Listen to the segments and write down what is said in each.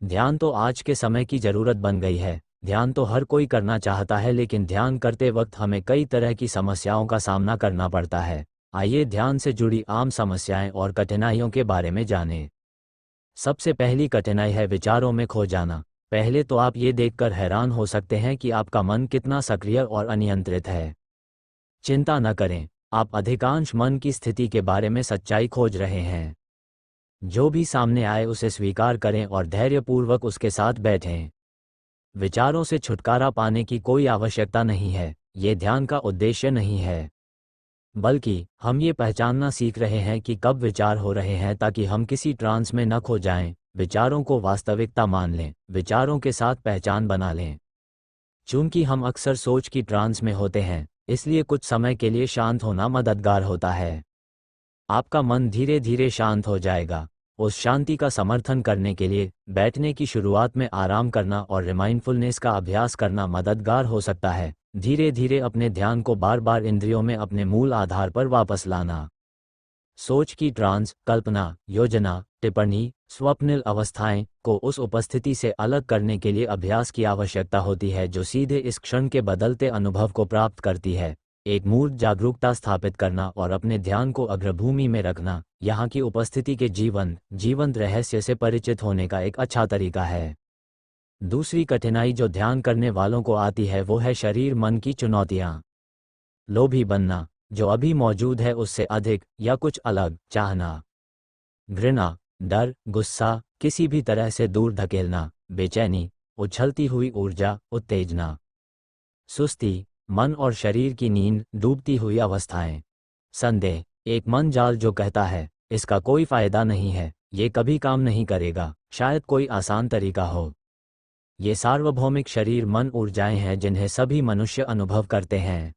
ध्यान तो आज के समय की ज़रूरत बन गई है। ध्यान तो हर कोई करना चाहता है, लेकिन ध्यान करते वक्त हमें कई तरह की समस्याओं का सामना करना पड़ता है। आइए ध्यान से जुड़ी आम समस्याएं और कठिनाइयों के बारे में जानें। सबसे पहली कठिनाई है विचारों में खो जाना। पहले तो आप ये देखकर हैरान हो सकते हैं कि आपका मन कितना सक्रिय और अनियंत्रित है। चिंता न करें, आप अधिकांश मन की स्थिति के बारे में सच्चाई खोज रहे हैं। जो भी सामने आए उसे स्वीकार करें और धैर्यपूर्वक उसके साथ बैठें। विचारों से छुटकारा पाने की कोई आवश्यकता नहीं है, ये ध्यान का उद्देश्य नहीं है। बल्कि हम ये पहचानना सीख रहे हैं कि कब विचार हो रहे हैं, ताकि हम किसी ट्रांस में न खो जाएं। विचारों को वास्तविकता मान लें, विचारों के साथ पहचान बना लें। चूंकि हम अक्सर सोच की ट्रांस में होते हैं, इसलिए कुछ समय के लिए शांत होना मददगार होता है। आपका मन धीरे धीरे शांत हो जाएगा। उस शांति का समर्थन करने के लिए बैठने की शुरुआत में आराम करना और माइंडफुलनेस का अभ्यास करना मददगार हो सकता है। धीरे धीरे अपने ध्यान को बार बार इंद्रियों में अपने मूल आधार पर वापस लाना। सोच की ट्रांस, कल्पना, योजना, टिप्पणी, स्वप्निल अवस्थाएं को उस उपस्थिति से अलग करने के लिए अभ्यास की आवश्यकता होती है जो सीधे इस क्षण के बदलते अनुभव को प्राप्त करती है। एक मूर्त जागरूकता स्थापित करना और अपने ध्यान को अग्रभूमि में रखना यहाँ की उपस्थिति के जीवंत रहस्य से परिचित होने का एक अच्छा तरीका है। दूसरी कठिनाई जो ध्यान करने वालों को आती है वो है शरीर मन की चुनौतियाँ। लोभी बनना, जो अभी मौजूद है उससे अधिक या कुछ अलग चाहना। घृणा, डर, गुस्सा, किसी भी तरह से दूर धकेलना, बेचैनी, उछलती हुई ऊर्जा, उत्तेजना। सुस्ती, मन और शरीर की नींद, डूबती हुई अवस्थाएं। संदेह, एक मन जाल जो कहता है इसका कोई फायदा नहीं है, ये कभी काम नहीं करेगा, शायद कोई आसान तरीका हो। ये सार्वभौमिक शरीर मन ऊर्जाएं हैं जिन्हें सभी मनुष्य अनुभव करते हैं।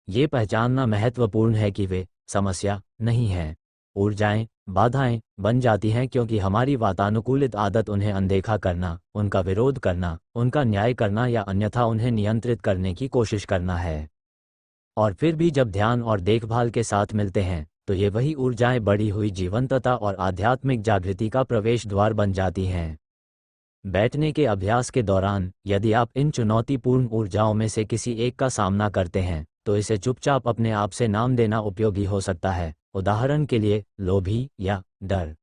ये पहचानना महत्वपूर्ण है कि वे समस्या नहीं हैं। ऊर्जाएं बाधाएं बन जाती हैं क्योंकि हमारी वातानुकूलित आदत उन्हें अनदेखा करना, उनका विरोध करना, उनका न्याय करना या अन्यथा उन्हें नियंत्रित करने की कोशिश करना है। और फिर भी जब ध्यान और देखभाल के साथ मिलते हैं तो ये वही ऊर्जाएं बढ़ी हुई जीवंतता और आध्यात्मिक जागृति का प्रवेश द्वार बन जाती हैं। बैठने के अभ्यास के दौरान यदि आप इन चुनौतीपूर्ण ऊर्जाओं में से किसी एक का सामना करते हैं तो इसे चुपचाप अपने आप से नाम देना उपयोगी हो सकता है। उदाहरण के लिए लोभी या डर।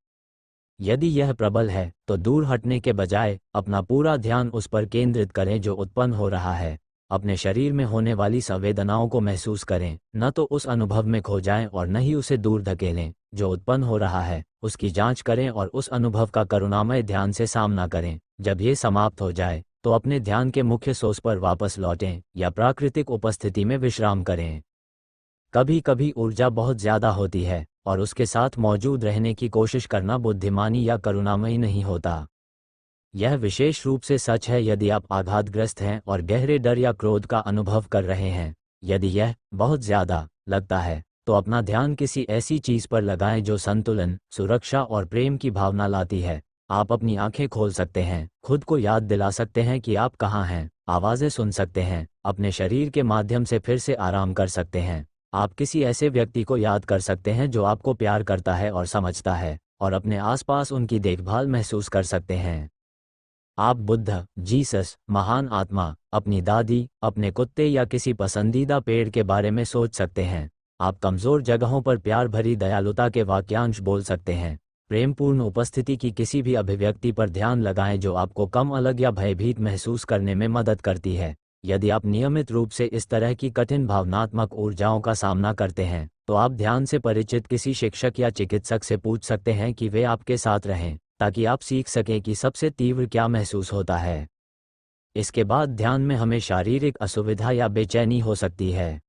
यदि यह प्रबल है तो दूर हटने के बजाय अपना पूरा ध्यान उस पर केंद्रित करें जो उत्पन्न हो रहा है। अपने शरीर में होने वाली संवेदनाओं को महसूस करें, न तो उस अनुभव में खो जाएं और न ही उसे दूर धकेलें। जो उत्पन्न हो रहा है उसकी जांच करें और उस अनुभव का करुणामय ध्यान से सामना करें। जब ये समाप्त हो जाए तो अपने ध्यान के मुख्य सोर्स पर वापस लौटें या प्राकृतिक उपस्थिति में विश्राम करें। कभी कभी ऊर्जा बहुत ज़्यादा होती है और उसके साथ मौजूद रहने की कोशिश करना बुद्धिमानी या करुणामयी नहीं होता। यह विशेष रूप से सच है यदि आप आघातग्रस्त हैं और गहरे डर या क्रोध का अनुभव कर रहे हैं। यदि यह बहुत ज़्यादा लगता है तो अपना ध्यान किसी ऐसी चीज़ पर लगाएं जो संतुलन, सुरक्षा और प्रेम की भावना लाती है। आप अपनी आंखें खोल सकते हैं, खुद को याद दिला सकते हैं कि आप कहाँ हैं, आवाज़ें सुन सकते हैं, अपने शरीर के माध्यम से फिर से आराम कर सकते हैं। आप किसी ऐसे व्यक्ति को याद कर सकते हैं जो आपको प्यार करता है और समझता है, और अपने आसपास उनकी देखभाल महसूस कर सकते हैं। आप बुद्ध, जीसस, महान आत्मा, अपनी दादी, अपने कुत्ते या किसी पसंदीदा पेड़ के बारे में सोच सकते हैं। आप कमज़ोर जगहों पर प्यार भरी दयालुता के वाक्यांश बोल सकते हैं। प्रेमपूर्ण उपस्थिति की किसी भी अभिव्यक्ति पर ध्यान लगाएं जो आपको कम अलग या भयभीत महसूस करने में मदद करती है। यदि आप नियमित रूप से इस तरह की कठिन भावनात्मक ऊर्जाओं का सामना करते हैं तो आप ध्यान से परिचित किसी शिक्षक या चिकित्सक से पूछ सकते हैं कि वे आपके साथ रहें, ताकि आप सीख सकें कि सबसे तीव्र क्या महसूस होता है। इसके बाद ध्यान में हमें शारीरिक असुविधा या बेचैनी हो सकती है।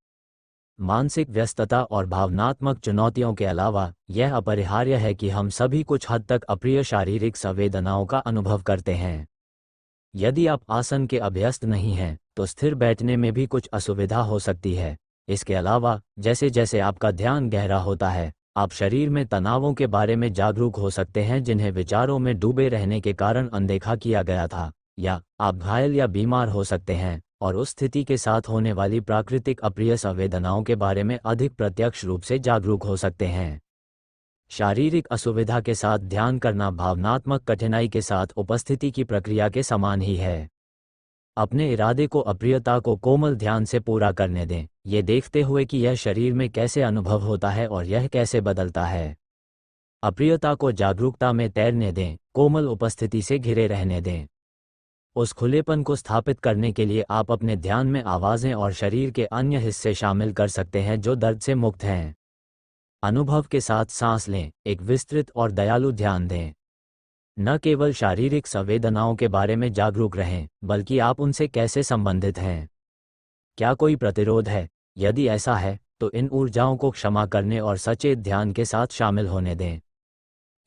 मानसिक व्यस्तता और भावनात्मक चुनौतियों के अलावा यह अपरिहार्य है कि हम सभी कुछ हद तक अप्रिय शारीरिक संवेदनाओं का अनुभव करते हैं। यदि आप आसन के अभ्यस्त नहीं हैं तो स्थिर बैठने में भी कुछ असुविधा हो सकती है। इसके अलावा जैसे जैसे आपका ध्यान गहरा होता है आप शरीर में तनावों के बारे में जागरूक हो सकते हैं जिन्हें विचारों में डूबे रहने के कारण अनदेखा किया गया था, या आप घायल या बीमार हो सकते हैं और उस स्थिति के साथ होने वाली प्राकृतिक अप्रिय संवेदनाओं के बारे में अधिक प्रत्यक्ष रूप से जागरूक हो सकते हैं। शारीरिक असुविधा के साथ ध्यान करना भावनात्मक कठिनाई के साथ उपस्थिति की प्रक्रिया के समान ही है। अपने इरादे को अप्रियता को कोमल ध्यान से पूरा करने दें, ये देखते हुए कि यह शरीर में कैसे अनुभव होता है और यह कैसे बदलता है। अप्रियता को जागरूकता में तैरने दें, कोमल उपस्थिति से घिरे रहने दें। उस खुलेपन को स्थापित करने के लिए आप अपने ध्यान में आवाज़ें और शरीर के अन्य हिस्से शामिल कर सकते हैं जो दर्द से मुक्त हैं। अनुभव के साथ सांस लें, एक विस्तृत और दयालु ध्यान दें। न केवल शारीरिक संवेदनाओं के बारे में जागरूक रहें, बल्कि आप उनसे कैसे संबंधित हैं। क्या कोई प्रतिरोध है? यदि ऐसा है, तो इन ऊर्जाओं को क्षमा करने और सचेत ध्यान के साथ शामिल होने दें।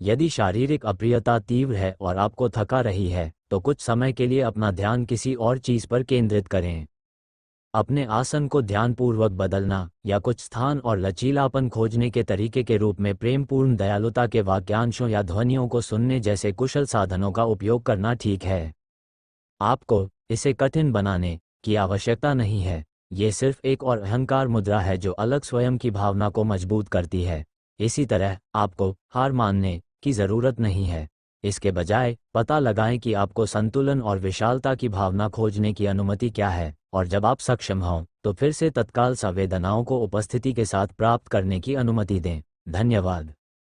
यदि शारीरिक अप्रियता तीव्र है और आपको थका रही है, तो कुछ समय के लिए अपना ध्यान किसी और चीज़ पर केंद्रित करें। अपने आसन को ध्यानपूर्वक बदलना या कुछ स्थान और लचीलापन खोजने के तरीके के रूप में प्रेमपूर्ण दयालुता के वाक्यांशों या ध्वनियों को सुनने जैसे कुशल साधनों का उपयोग करना ठीक है। आपको इसे कठिन बनाने की आवश्यकता नहीं है। ये सिर्फ एक और अहंकार मुद्रा है जो अलग स्वयं की भावना को मजबूत करती है। इसी तरह आपको हार मानने की ज़रूरत नहीं है। इसके बजाय पता लगाएं कि आपको संतुलन और विशालता की भावना खोजने की अनुमति क्या है, और जब आप सक्षम हों तो फिर से तत्काल संवेदनाओं को उपस्थिति के साथ प्राप्त करने की अनुमति दें। धन्यवाद।